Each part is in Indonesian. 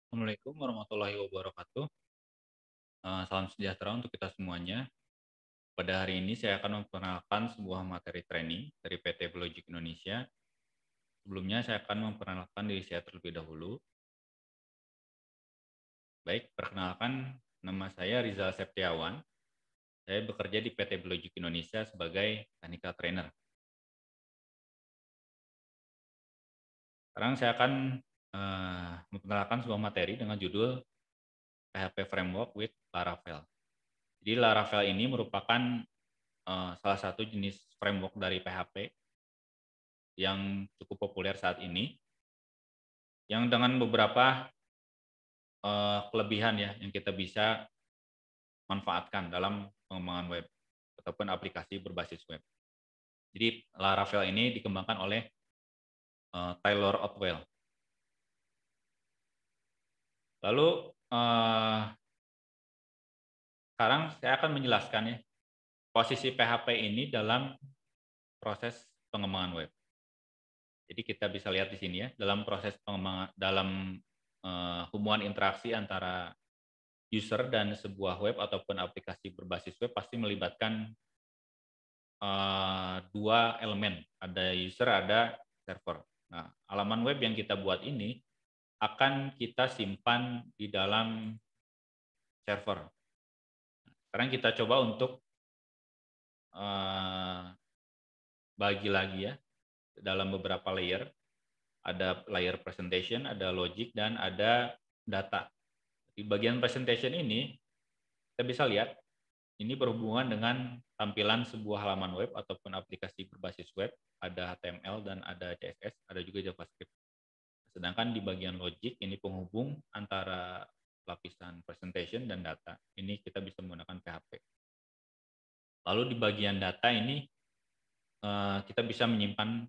Assalamualaikum warahmatullahi wabarakatuh. Salam sejahtera untuk kita semuanya. Pada hari ini saya akan memperkenalkan sebuah materi training dari PT Biologic Indonesia. Sebelumnya saya akan memperkenalkan diri saya terlebih dahulu. Baik, perkenalkan nama saya Rizal Septiawan. Saya bekerja di PT Biologic Indonesia sebagai technical trainer. Sekarang saya akan memperkenalkan sebuah materi dengan judul PHP Framework with Laravel. Jadi Laravel ini merupakan salah satu jenis framework dari PHP yang cukup populer saat ini, yang dengan beberapa kelebihan ya yang kita bisa manfaatkan dalam pengembangan web ataupun aplikasi berbasis web. Jadi Laravel ini dikembangkan oleh Taylor Otwell. Lalu sekarang saya akan menjelaskan ya posisi PHP ini dalam proses pengembangan web. Jadi kita bisa lihat di sini ya dalam proses pengembangan dalam hubungan interaksi antara user dan sebuah web ataupun aplikasi berbasis web pasti melibatkan dua elemen, ada user, ada server. Nah, halaman web yang kita buat ini akan kita simpan di dalam server. Sekarang kita coba untuk bagi lagi ya dalam beberapa layer. Ada layer presentation, ada logic, dan ada data. Di bagian presentation ini kita bisa lihat ini berhubungan dengan tampilan sebuah halaman web ataupun aplikasi berbasis web, ada HTML dan ada CSS, ada juga JavaScript. Sedangkan di bagian logic ini penghubung antara lapisan presentation dan data. Ini kita bisa menggunakan PHP. Lalu di bagian data ini kita bisa menyimpan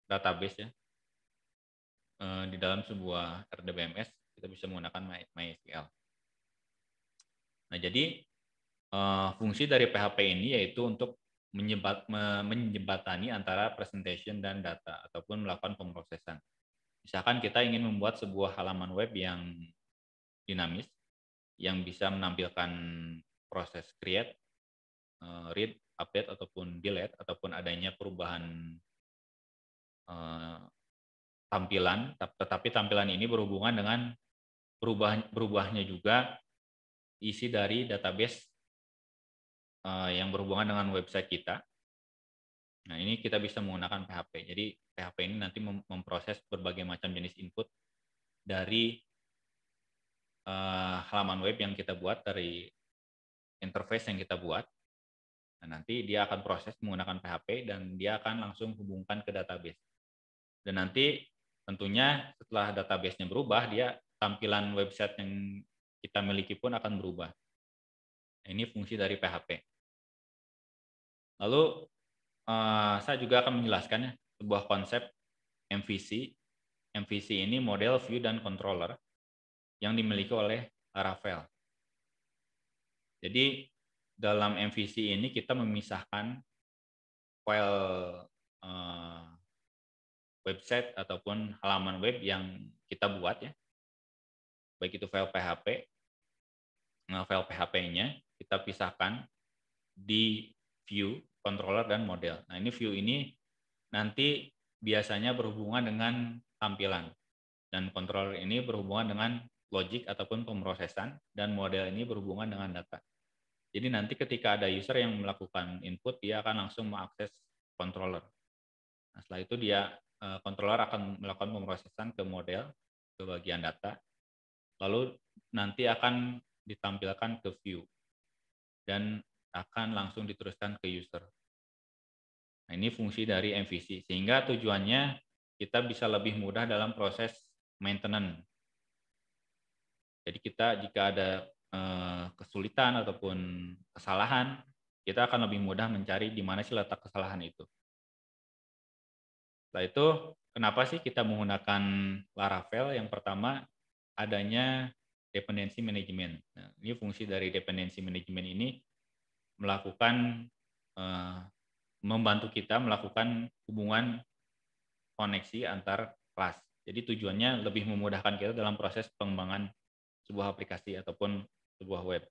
database ya. Di dalam sebuah RDBMS kita bisa menggunakan MySQL. Nah, jadi fungsi dari PHP ini yaitu untuk menjembatani antara presentation dan data ataupun melakukan pemrosesan. Misalkan kita ingin membuat sebuah halaman web yang dinamis, yang bisa menampilkan proses create, read, update, ataupun delete, ataupun adanya perubahan tampilan, tetapi tampilan ini berhubungan dengan berubahnya juga isi dari database yang berhubungan dengan website kita. Nah, ini kita bisa menggunakan PHP. Jadi, PHP ini nanti memproses berbagai macam jenis input dari halaman web yang kita buat, dari interface yang kita buat. Nah, nanti dia akan proses menggunakan PHP dan dia akan langsung hubungkan ke database. Dan nanti tentunya setelah database-nya berubah, dia tampilan website yang kita miliki pun akan berubah. Nah, ini fungsi dari PHP. Lalu saya juga akan menjelaskan ya, sebuah konsep MVC. MVC ini model view dan controller yang dimiliki oleh Laravel. Jadi dalam MVC ini kita memisahkan file website ataupun halaman web yang kita buat ya, baik itu file PHP, file PHP-nya kita pisahkan di view, controller, dan model. Nah, ini view ini nanti biasanya berhubungan dengan tampilan, dan controller ini berhubungan dengan logic ataupun pemrosesan, dan model ini berhubungan dengan data. Jadi nanti ketika ada user yang melakukan input, dia akan langsung mengakses controller. Nah, setelah itu dia controller akan melakukan pemrosesan ke model, ke bagian data, lalu nanti akan ditampilkan ke view dan akan langsung diteruskan ke user. Nah, ini fungsi dari MVC, sehingga tujuannya kita bisa lebih mudah dalam proses maintenance. Jadi kita jika ada kesulitan ataupun kesalahan, kita akan lebih mudah mencari di mana sih letak kesalahan itu. Setelah itu, kenapa sih kita menggunakan Laravel? Yang pertama, adanya dependency management. Nah, ini fungsi dari dependency management ini melakukan membantu kita melakukan hubungan koneksi antar kelas. Jadi tujuannya lebih memudahkan kita dalam proses pengembangan sebuah aplikasi ataupun sebuah web.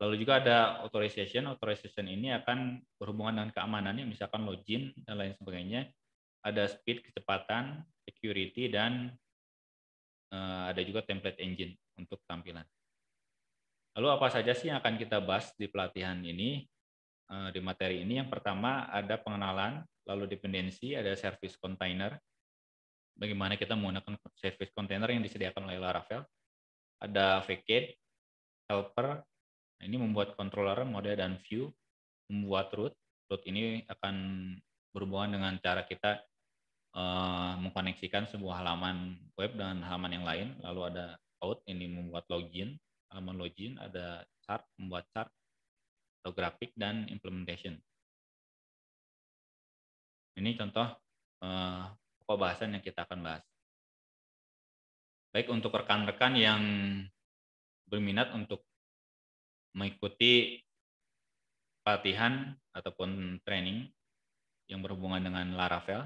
Lalu juga ada authorization. Authorization ini akan berhubungan dengan keamanannya, misalkan login dan lain sebagainya. Ada speed, kecepatan, security, dan ada juga template engine untuk tampilan. Lalu apa saja sih yang akan kita bahas di pelatihan ini, di materi ini? Yang pertama ada pengenalan, lalu dependensi, ada service container, bagaimana kita menggunakan service container yang disediakan oleh Laravel, ada vcade, helper, nah ini membuat controller, mode, dan view, membuat root. Root ini akan berhubungan dengan cara kita mengkoneksikan sebuah halaman web dengan halaman yang lain. Lalu ada out, ini membuat login, halaman login, ada chart, membuat chart, atau grafik, dan implementation. Ini contoh pokok bahasan yang kita akan bahas. Baik, untuk rekan-rekan yang berminat untuk mengikuti pelatihan ataupun training yang berhubungan dengan Laravel,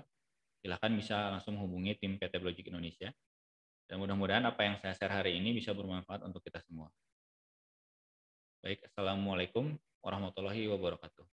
silahkan bisa langsung menghubungi tim PT Blogic Indonesia. Dan mudah-mudahan apa yang saya share hari ini bisa bermanfaat untuk kita semua. Baik, Assalamualaikum warahmatullahi wabarakatuh.